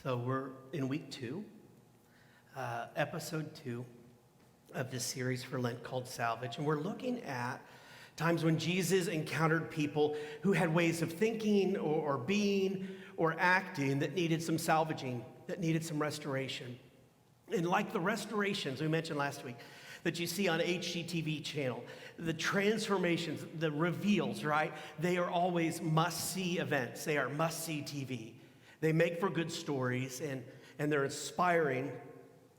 So we're in week 2, episode 2 of this series for Lent called Salvage. And we're looking at times when Jesus encountered people who had ways of thinking or being or acting that needed some salvaging, that needed some restoration. And like the restorations we mentioned last week that you see on HGTV channel, the transformations, the reveals, right? They are always must-see events. They are must-see TV. They make for good stories, and they're inspiring.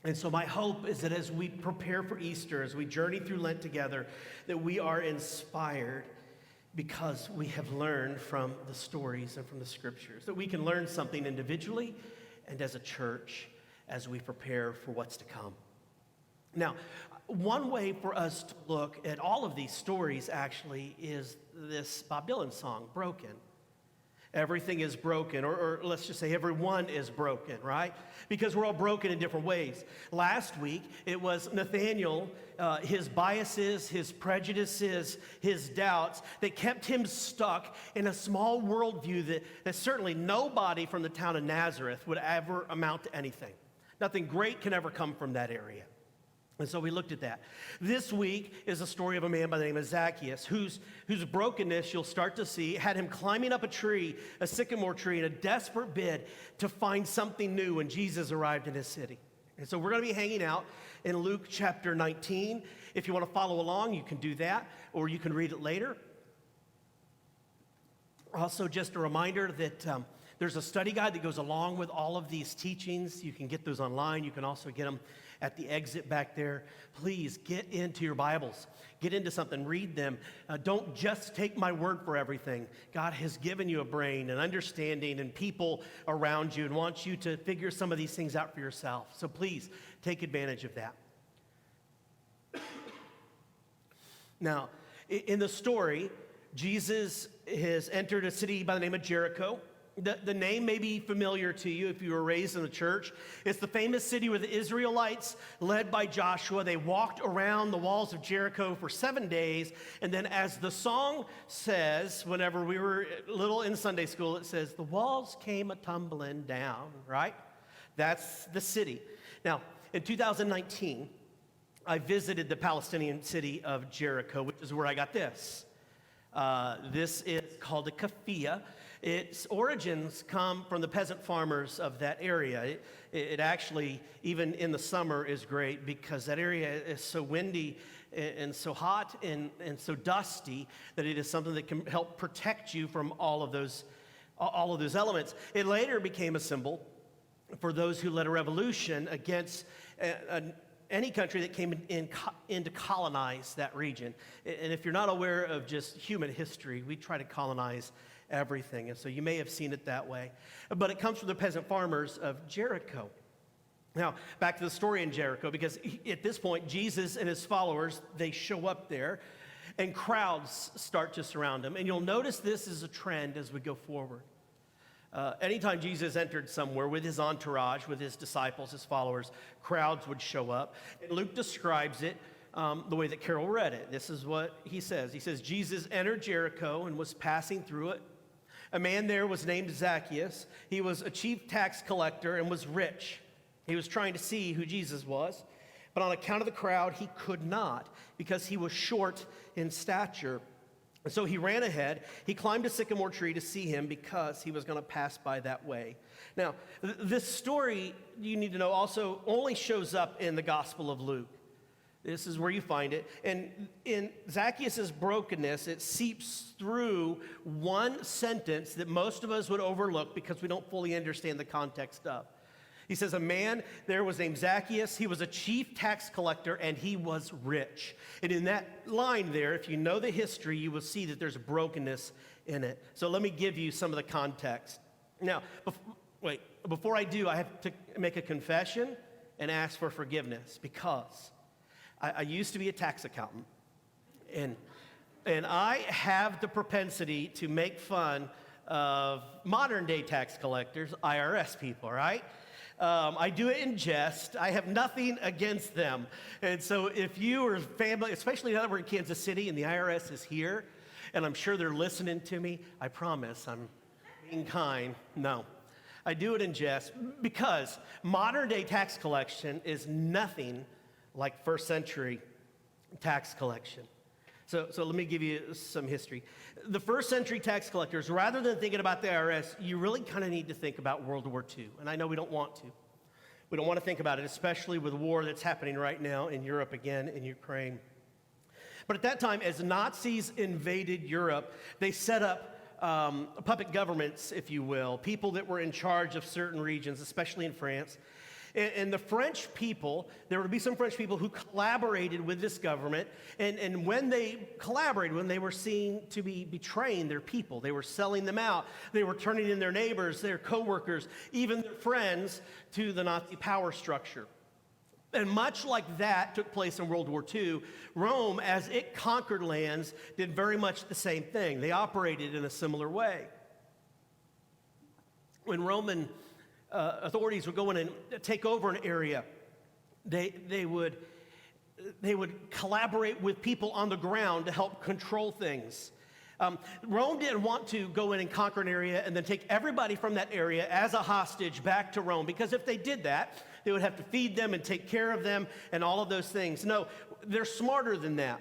And so my hope is that as we prepare for Easter, as we journey through Lent together, that we are inspired because we have learned from the stories and from the scriptures, that we can learn something individually and as a church as we prepare for what's to come. Now, one way for us to look at all of these stories actually is this Bob Dylan song, Broken. Everything is broken, or let's just say everyone is broken, right? Because we're all broken in different ways. Last week, it was Nathaniel, his biases, his prejudices, his doubts that kept him stuck in a small worldview that certainly nobody from the town of Nazareth would ever amount to anything. Nothing great can ever come from that area. And so we looked at that. This week is a story of a man by the name of Zacchaeus, whose brokenness, you'll start to see, had him climbing up a tree, a sycamore tree, in a desperate bid to find something new when Jesus arrived in his city. And so we're going to be hanging out in Luke chapter 19. If you want to follow along, you can do that, or you can read it later. Also, just a reminder that there's a study guide that goes along with all of these teachings. You can get those online. You can also get them at the exit back there. Please get into your Bibles. Get into something. Read them. Don't just take my word for everything. God has given you a brain and understanding and people around you and wants you to figure some of these things out for yourself. So please take advantage of that. Now, in the story, Jesus has entered a city by the name of Jericho. The name may be familiar to you if you were raised in the church. It's the famous city where the Israelites, led by Joshua, they walked around the walls of Jericho for 7 days. And then as the song says, whenever we were little in Sunday school, it says, the walls came a-tumbling down, right? That's the city. Now, in 2019, I visited the Palestinian city of Jericho, which is where I got this. This is called a kafia. Its origins come from the peasant farmers of that area. It actually, even in the summer, is great because that area is so windy and so hot and so dusty that it is something that can help protect you from all of those elements. It later became a symbol for those who led a revolution against any country that came in to colonize that region. And if you're not aware of just human history, we try to colonize everything. And so you may have seen it that way. But it comes from the peasant farmers of Jericho. Now, back to the story in Jericho, because at this point, Jesus and his followers, they show up there, and crowds start to surround him. And you'll notice this is a trend as we go forward. Anytime Jesus entered somewhere with his entourage, with his disciples, his followers, crowds would show up. And Luke describes it the way that Carol read it. This is what he says. He says, Jesus entered Jericho and was passing through it. A man there was named Zacchaeus. He was a chief tax collector and was rich. He was trying to see who Jesus was, but on account of the crowd, he could not because he was short in stature. And so he ran ahead. He climbed a sycamore tree to see him because he was going to pass by that way. Now, this story, you need to know, also only shows up in the Gospel of Luke. This is where you find it. And in Zacchaeus' brokenness, it seeps through one sentence that most of us would overlook because we don't fully understand the context of. He says, a man there was named Zacchaeus. He was a chief tax collector, and he was rich. And in that line there, if you know the history, you will see that there's brokenness in it. So let me give you some of the context. Now, before I do, I have to make a confession and ask for forgiveness because I used to be a tax accountant, and I have the propensity to make fun of modern-day tax collectors, IRS people, right? I do it in jest. I have nothing against them. And so if you are family, especially now that we're in Kansas City and the IRS is here, and I'm sure they're listening to me, I promise I'm being kind. No. I do it in jest because modern day tax collection is nothing like first century tax collection. So let me give you some history. The first century tax collectors, rather than thinking about the IRS, you really kind of need to think about World War II. And I know we don't want to. We don't want to think about it, especially with the war that's happening right now in Europe again, in Ukraine. But at that time, as Nazis invaded Europe, they set up puppet governments, if you will, people that were in charge of certain regions, especially in France. And the French people, there would be some French people who collaborated with this government. And when they collaborated, when they were seen to be betraying their people, they were selling them out, they were turning in their neighbors, their co-workers, even their friends to the Nazi power structure. And much like that took place in World War II, Rome, as it conquered lands, did very much the same thing. They operated in a similar way. When Roman authorities would go in and take over an area, they would collaborate with people on the ground to help control things. Rome didn't want to go in and conquer an area and then take everybody from that area as a hostage back to Rome, because if they did that, they would have to feed them and take care of them and all of those things. No, they're smarter than that.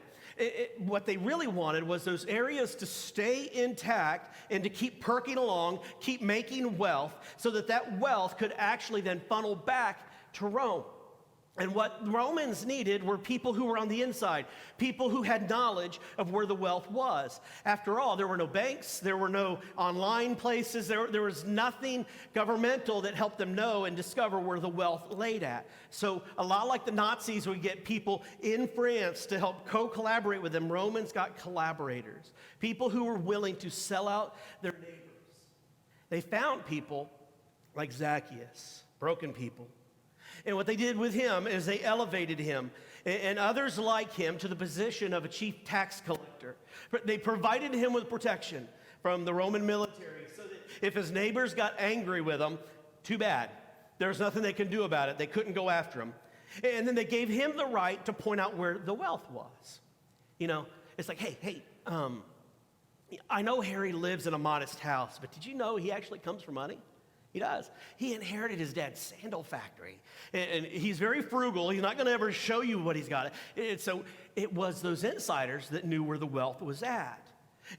What they really wanted was those areas to stay intact and to keep perking along, keep making wealth, so that that wealth could actually then funnel back to Rome. And what Romans needed were people who were on the inside, people who had knowledge of where the wealth was. After all, there were no banks, there were no online places, there was nothing governmental that helped them know and discover where the wealth laid at. So a lot like the Nazis would get people in France to help co-collaborate with them, Romans got collaborators, people who were willing to sell out their neighbors. They found people like Zacchaeus, broken people. And what they did with him is they elevated him and others like him to the position of a chief tax collector. They provided him with protection from the Roman military so that if his neighbors got angry with him, too bad. There's nothing they could do about it. They couldn't go after him. And then they gave him the right to point out where the wealth was. You know, it's like, hey, I know Harry lives in a modest house, but did you know he actually comes from money? He does. He inherited his dad's sandal factory. And he's very frugal. He's not going to ever show you what he's got. And so it was those insiders that knew where the wealth was at.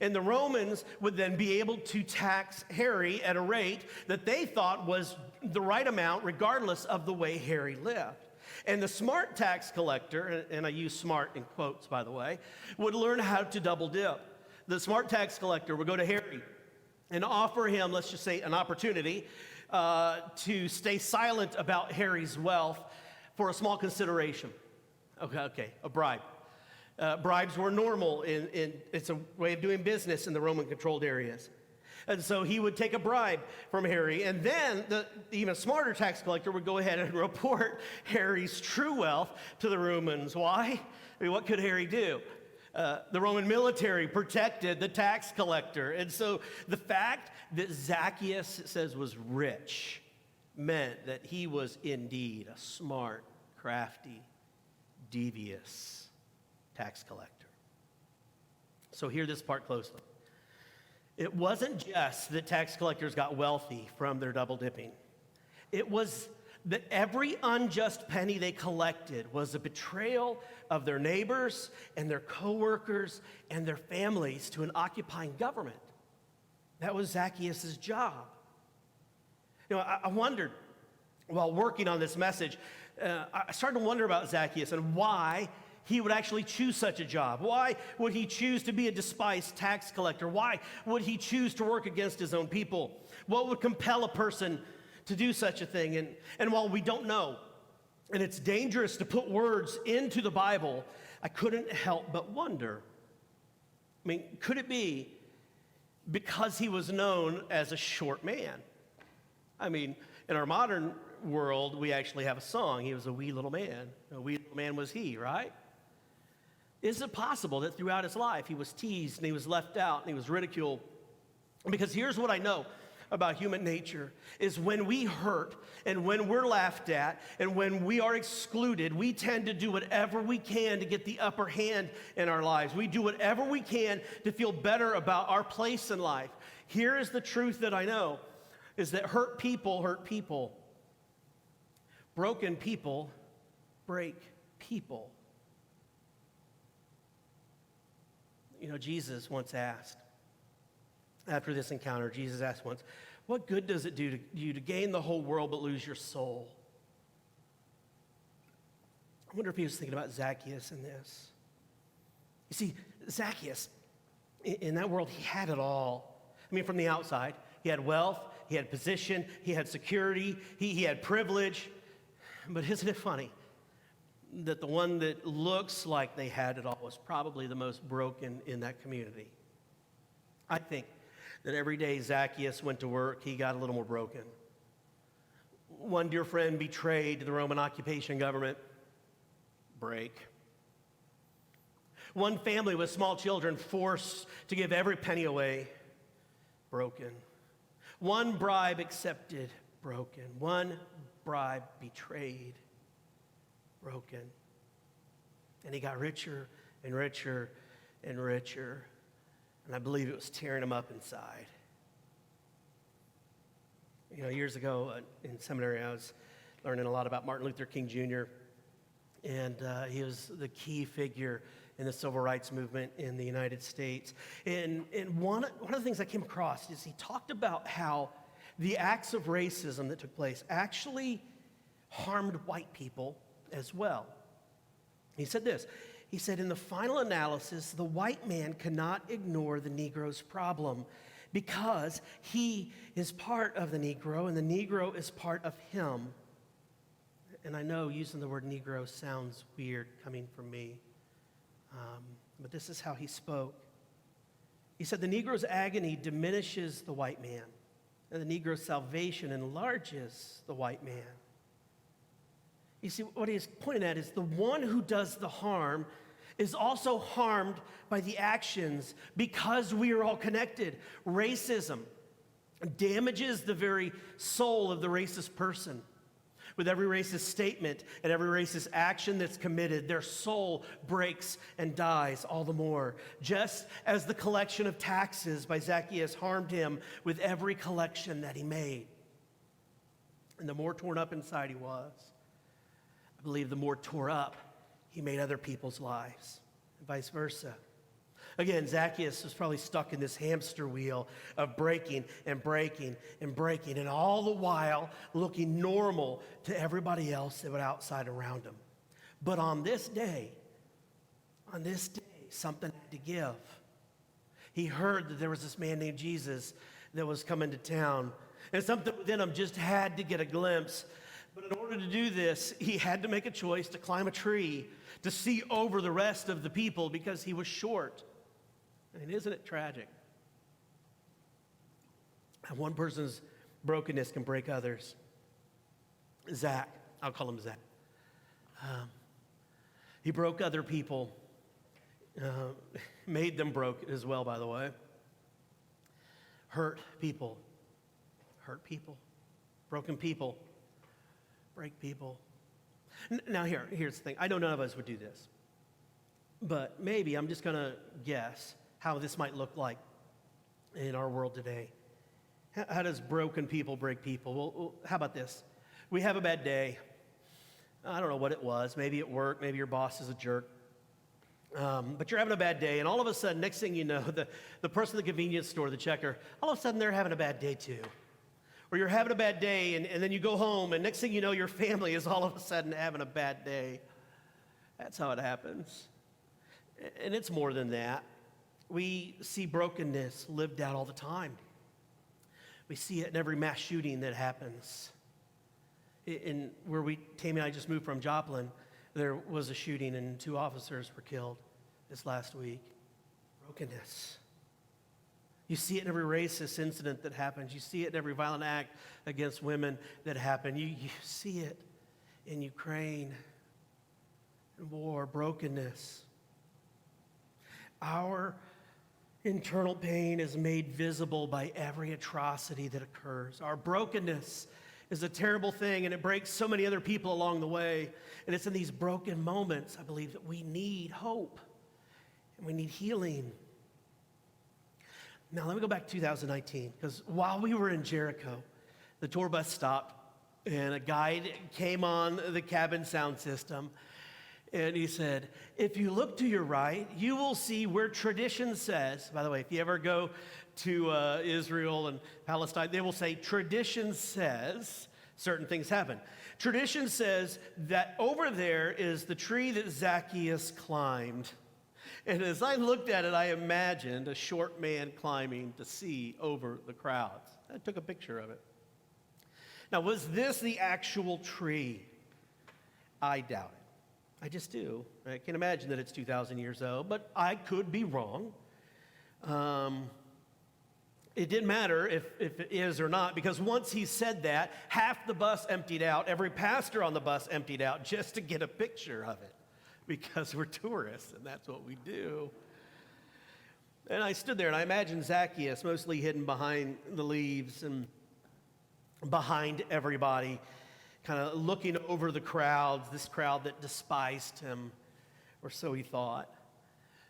And the Romans would then be able to tax Harry at a rate that they thought was the right amount, regardless of the way Harry lived. And the smart tax collector, and I use smart in quotes, by the way, would learn how to double dip. The smart tax collector would go to Harry and offer him, let's just say, an opportunity to stay silent about Harry's wealth for a small consideration. Okay, a bribe. Bribes were normal. It's a way of doing business in the Roman-controlled areas. And so he would take a bribe from Harry, and then the even smarter tax collector would go ahead and report Harry's true wealth to the Romans. Why? I mean, what could Harry do? The Roman military protected the tax collector. And so the fact that Zacchaeus, it says, was rich meant that he was indeed a smart, crafty, devious tax collector. So hear this part closely. It wasn't just that tax collectors got wealthy from their double dipping. It was that every unjust penny they collected was a betrayal of their neighbors and their co-workers and their families to an occupying government. That was Zacchaeus' job. You know, I wondered, while working on this message, I started to wonder about Zacchaeus and why he would actually choose such a job. Why would he choose to be a despised tax collector? Why would he choose to work against his own people? What would compel a person to do such a thing? And while we don't know, and it's dangerous to put words into the Bible, I couldn't help but wonder. I mean, could it be because he was known as a short man? I mean, in our modern world, we actually have a song. He was a wee little man. A wee little man was he, right? Is it possible that throughout his life he was teased and he was left out and he was ridiculed? Because here's what I know about human nature is when we hurt and when we're laughed at and when we are excluded, we tend to do whatever we can to get the upper hand in our lives. We do whatever we can to feel better about our place in life. Here is the truth that I know, is that hurt people hurt people. Broken people break people. You know, Jesus once asked, after this encounter, Jesus asked once, what good does it do to you to gain the whole world but lose your soul? I wonder if he was thinking about Zacchaeus in this. You see, Zacchaeus, in that world, he had it all. I mean, from the outside, he had wealth, he had position, he had security, he had privilege. But isn't it funny that the one that looks like they had it all was probably the most broken in that community? I think that every day Zacchaeus went to work, he got a little more broken. One dear friend betrayed the Roman occupation government. Break. One family with small children forced to give every penny away. Broken. One bribe accepted. Broken. One bribe betrayed. Broken. And he got richer and richer and richer. And I believe it was tearing him up inside. You know, years ago in seminary, I was learning a lot about Martin Luther King Jr., and he was the key figure in the civil rights movement in the United States. And one of the things I came across is he talked about how the acts of racism that took place actually harmed white people as well. He said this. He said, in the final analysis, the white man cannot ignore the Negro's problem because he is part of the Negro and the Negro is part of him. And I know using the word Negro sounds weird coming from me, but this is how he spoke. He said, the Negro's agony diminishes the white man, and the Negro's salvation enlarges the white man. You see, what he's pointing at is the one who does the harm is also harmed by the actions because we are all connected. Racism damages the very soul of the racist person. With every racist statement and every racist action that's committed, their soul breaks and dies all the more. Just as the collection of taxes by Zacchaeus harmed him with every collection that he made. And the more torn up inside he was, I believe the more tore up he made other people's lives, and vice versa. Again, Zacchaeus was probably stuck in this hamster wheel of breaking and breaking and breaking, and all the while looking normal to everybody else that was outside around him. But on this day, something had to give. He heard that there was this man named Jesus that was coming to town, and something within him just had to get a glimpse. But in order to do this, he had to make a choice to climb a tree to see over the rest of the people because he was short. I mean, isn't it tragic? And one person's brokenness can break others. Zach, I'll call him Zach. He broke other people, made them broke as well, by the way. Hurt people, broken people, break people. Now here's the thing. I know none of us would do this, but maybe I'm just going to guess how this might look like in our world today. How does broken people break people? Well, how about this? We have a bad day. I don't know what it was. Maybe at work, maybe your boss is a jerk. But you're having a bad day, and all of a sudden, next thing you know, the person at the convenience store, the checker, all of a sudden they're having a bad day too. Or you're having a bad day, and then you go home, and next thing you know, your family is all of a sudden having a bad day. That's how it happens. And it's more than that. We see brokenness lived out all the time. We see it in every mass shooting that happens. In where Tammy and I just moved from Joplin, there was a shooting and 2 officers were killed this last week. Brokenness. You see it in every racist incident that happens. You see it in every violent act against women that happen. You see it in Ukraine, in war, brokenness. Our internal pain is made visible by every atrocity that occurs. Our brokenness is a terrible thing, and it breaks so many other people along the way. And it's in these broken moments, I believe, that we need hope and we need healing. Now, let me go back to 2019, because while we were in Jericho, The tour bus stopped, and a guide came on the cabin sound system, and he said, if you look to your right, you will see where tradition says, by the way, if you ever go to Israel and Palestine, they will say, tradition says certain things happen. Tradition says that over there is the tree that Zacchaeus climbed. And as I looked at it, I imagined a short man climbing to see over the crowds. I took a picture of it. Now, was this the actual tree? I doubt it. I just do. I can imagine that it's 2,000 years old, but I could be wrong. It didn't matter if it is or not, because once he said that, half the bus emptied out. Every pastor on the bus emptied out just to get a picture of it, because we're tourists, and that's what we do. And I stood there, and I imagined Zacchaeus mostly hidden behind the leaves and behind everybody, kind of looking over the crowds, this crowd that despised him, or so he thought,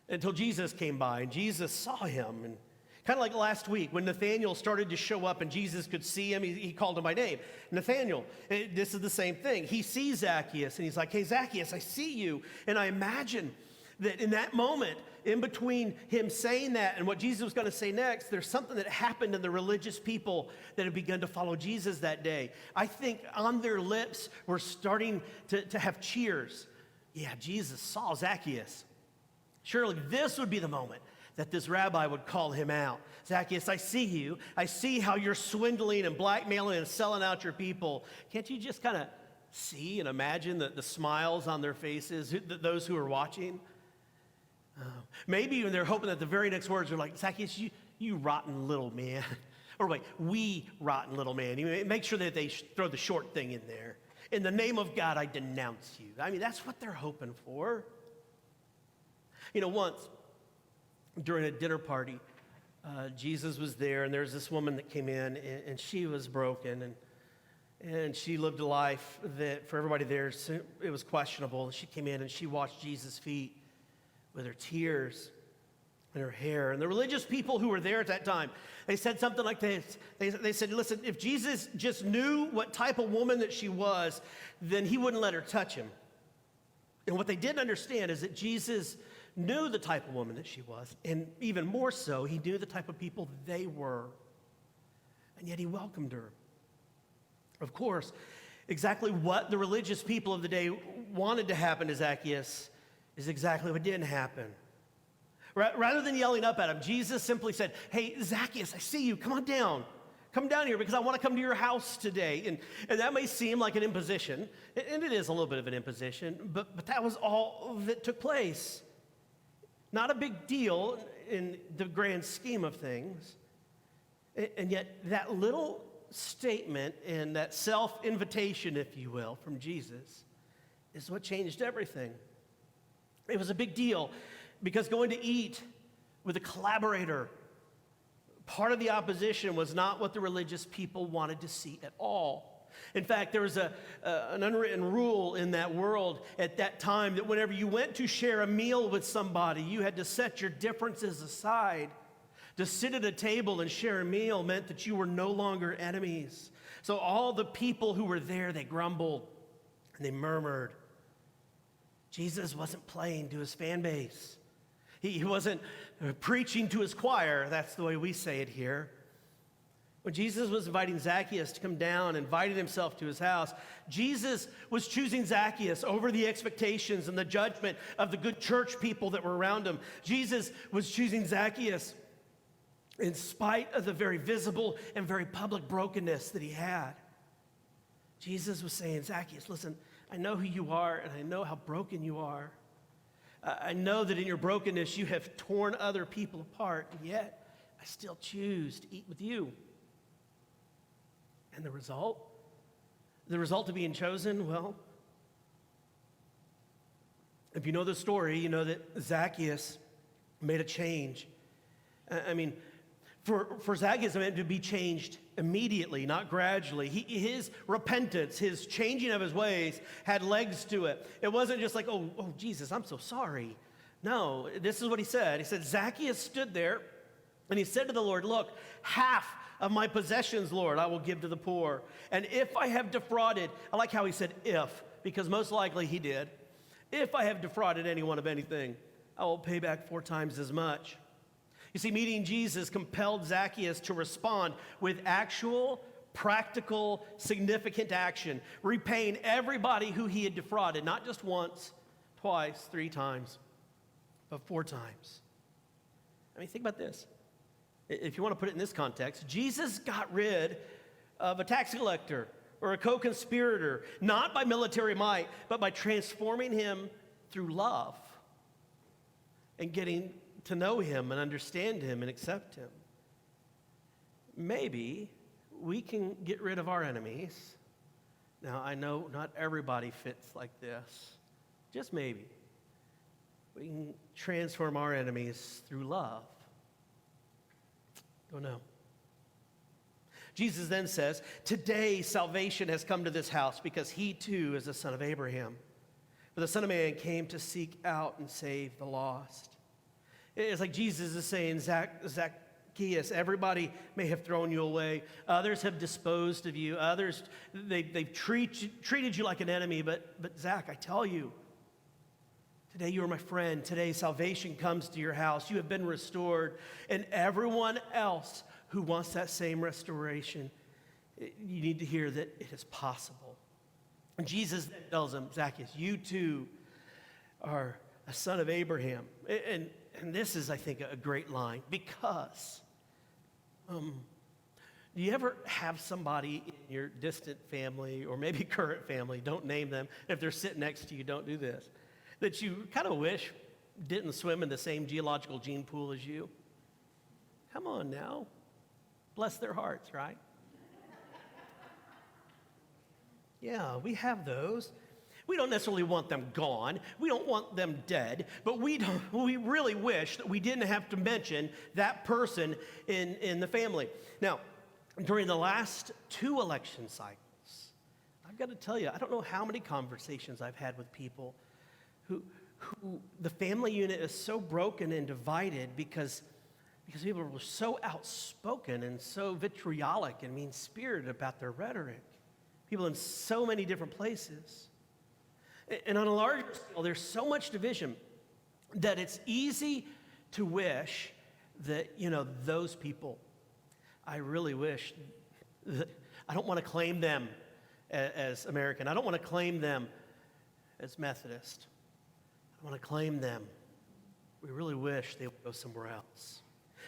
until Jesus came by, and Jesus saw him. And kind of like last week when Nathanael started to show up and Jesus could see him, he called him by name. Nathanael, this is the same thing. He sees Zacchaeus and he's like, hey, Zacchaeus, I see you. And I imagine that in that moment, in between him saying that and what Jesus was going to say next, there's something that happened in the religious people that had begun to follow Jesus that day. I think on their lips were starting to have cheers. Yeah, Jesus saw Zacchaeus. Surely this would be the moment that this rabbi would call him out. Zacchaeus, I see you. I see how you're swindling and blackmailing and selling out your people. Can't you just kind of see and imagine the smiles on their faces, those who are watching? Maybe even they're hoping that the very next words are like, Zacchaeus, you rotten little man. Or wait, we rotten little man. You make sure that they throw the short thing in there. In the name of God, I denounce you. I mean, that's what they're hoping for. You know, once during a dinner party, Jesus was there, and there's this woman that came in, and she was broken, and she lived a life that for everybody there, it was questionable. And she came in, and she washed Jesus' feet with her tears and her hair. And the religious people who were there at that time, they said something like this. They said, listen, if Jesus just knew what type of woman that she was, then he wouldn't let her touch him. And what they didn't understand is that Jesus knew the type of woman that she was, and even more so, he knew the type of people they were, and yet he welcomed her. Of course, exactly what the religious people of the day wanted to happen to Zacchaeus is exactly what didn't happen. Rather than yelling up at him, Jesus simply said, hey, Zacchaeus, I see you. Come on down. Come down here because I want to come to your house today. And that may seem like an imposition, and it is a little bit of an imposition, but that was all that took place. Not a big deal in the grand scheme of things. And yet that little statement and that self-invitation, if you will, from Jesus is what changed everything. It was a big deal because going to eat with a collaborator, part of the opposition was not what the religious people wanted to see at all. In fact, there was an unwritten rule in that world at that time that whenever you went to share a meal with somebody, you had to set your differences aside. To sit at a table and share a meal meant that you were no longer enemies. So all the people who were there, they grumbled and they murmured. Jesus wasn't playing to his fan base. He wasn't preaching to his choir. That's the way we say it here. When Jesus was inviting Zacchaeus to come down, invited himself to his house, Jesus was choosing Zacchaeus over the expectations and the judgment of the good church people that were around him. Jesus was choosing Zacchaeus in spite of the very visible and very public brokenness that he had. Jesus was saying, Zacchaeus, listen, I know who you are and I know how broken you are. I know that in your brokenness you have torn other people apart, and yet I still choose to eat with you. And the result? The result of being chosen, well, if you know the story, you know that Zacchaeus made a change. I mean, for Zacchaeus, it meant to be changed immediately, not gradually. His repentance, his changing of his ways had legs to it. It wasn't just like, oh, Jesus, I'm so sorry. No, this is what he said. He said, Zacchaeus stood there And he said to the Lord, look, half of my possessions, Lord, I will give to the poor. And if I have defrauded, I like how he said if, because most likely he did. If I have defrauded anyone of anything, I will pay back 4 times as much. You see, meeting Jesus compelled Zacchaeus to respond with actual, practical, significant action, repaying everybody who he had defrauded, not just once, twice, 3 times, but 4 times. I mean, think about this. If you want to put it in this context, Jesus got rid of a tax collector or a co-conspirator, not by military might, but by transforming him through love and getting to know him and understand him and accept him. Maybe we can get rid of our enemies. Now, I know not everybody fits like this. Just maybe. We can transform our enemies through love. Don't know. Jesus then says, today salvation has come to this house because he too is a son of Abraham. For the Son of Man came to seek out and save the lost. It's like Jesus is saying, Zacchaeus, everybody may have thrown you away. Others have disposed of you. Others, they've treated you like an enemy. But Zach, I tell you, today you are my friend. Today salvation comes to your house. You have been restored. And everyone else who wants that same restoration, you need to hear that it is possible. And Jesus then tells him, Zacchaeus, you too are a son of Abraham. And this is, I think, a great line, because do you ever have somebody in your distant family or maybe current family, don't name them, if they're sitting next to you, don't do this, that you kind of wish didn't swim in the same geological gene pool as you? Come on now. Bless their hearts, right? Yeah, we have those. We don't necessarily want them gone. We don't want them dead. But we really wish that we didn't have to mention that person in the family. Now, during the last 2 election cycles, I've got to tell you, I don't know how many conversations I've had with people who the family unit is so broken and divided because people were so outspoken and so vitriolic and mean-spirited about their rhetoric. People in so many different places. And on a larger scale, there's so much division that it's easy to wish that, those people, I really wish that I don't want to claim them as American. I don't want to claim them as Methodist. I want to claim them. We really wish they would go somewhere else.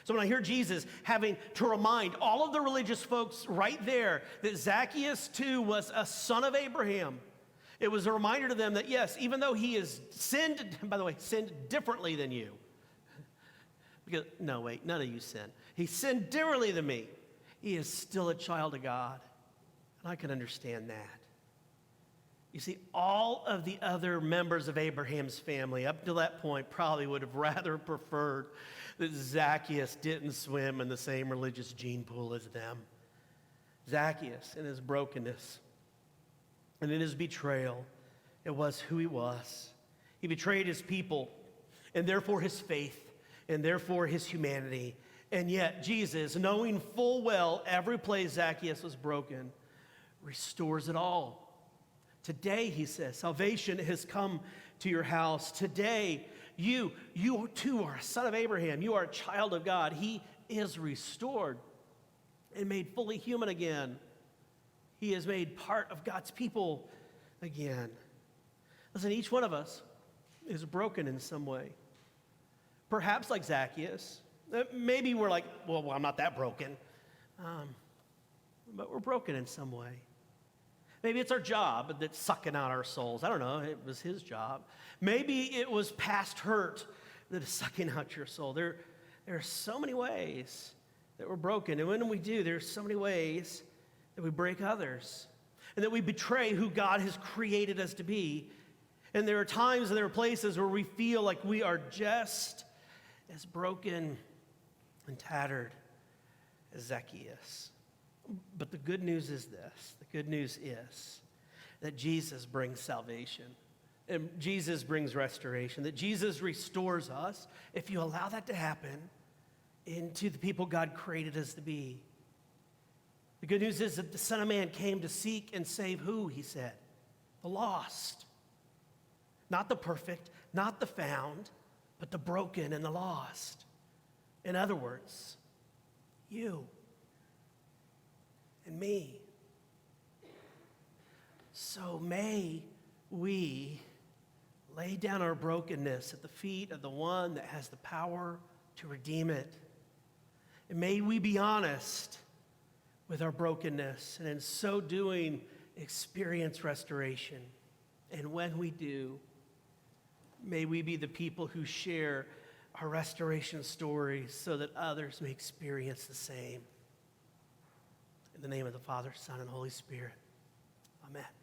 So when I hear Jesus having to remind all of the religious folks right there that Zacchaeus too was a son of Abraham, it was a reminder to them that yes, even though he has sinned, by the way, sinned differently than you. Because, no, wait, none of you sin. He sinned differently than me. He is still a child of God. And I can understand that. You see, all of the other members of Abraham's family up to that point probably would have rather preferred that Zacchaeus didn't swim in the same religious gene pool as them. Zacchaeus, in his brokenness and in his betrayal, it was who he was. He betrayed his people and therefore his faith and therefore his humanity. And yet Jesus, knowing full well every place Zacchaeus was broken, restores it all. Today, he says, salvation has come to your house. Today, you too are a son of Abraham. You are a child of God. He is restored and made fully human again. He is made part of God's people again. Listen, each one of us is broken in some way. Perhaps like Zacchaeus. Maybe we're like, well, I'm not that broken. But we're broken in some way. Maybe it's our job that's sucking out our souls. I don't know. It was his job. Maybe it was past hurt that is sucking out your soul. There are so many ways that we're broken. And when we do, there's so many ways that we break others and that we betray who God has created us to be. And there are times and there are places where we feel like we are just as broken and tattered as Zacchaeus. But the good news is this. The good news is that Jesus brings salvation. And Jesus brings restoration. That Jesus restores us. If you allow that to happen, into the people God created us to be. The good news is that the Son of Man came to seek and save who, he said? The lost. Not the perfect, not the found, but the broken and the lost. In other words, you and me. So may we lay down our brokenness at the feet of the one that has the power to redeem it. And may we be honest with our brokenness, and in so doing, experience restoration. And when we do, may we be the people who share our restoration stories so that others may experience the same. In the name of the Father, Son, and Holy Spirit. Amen.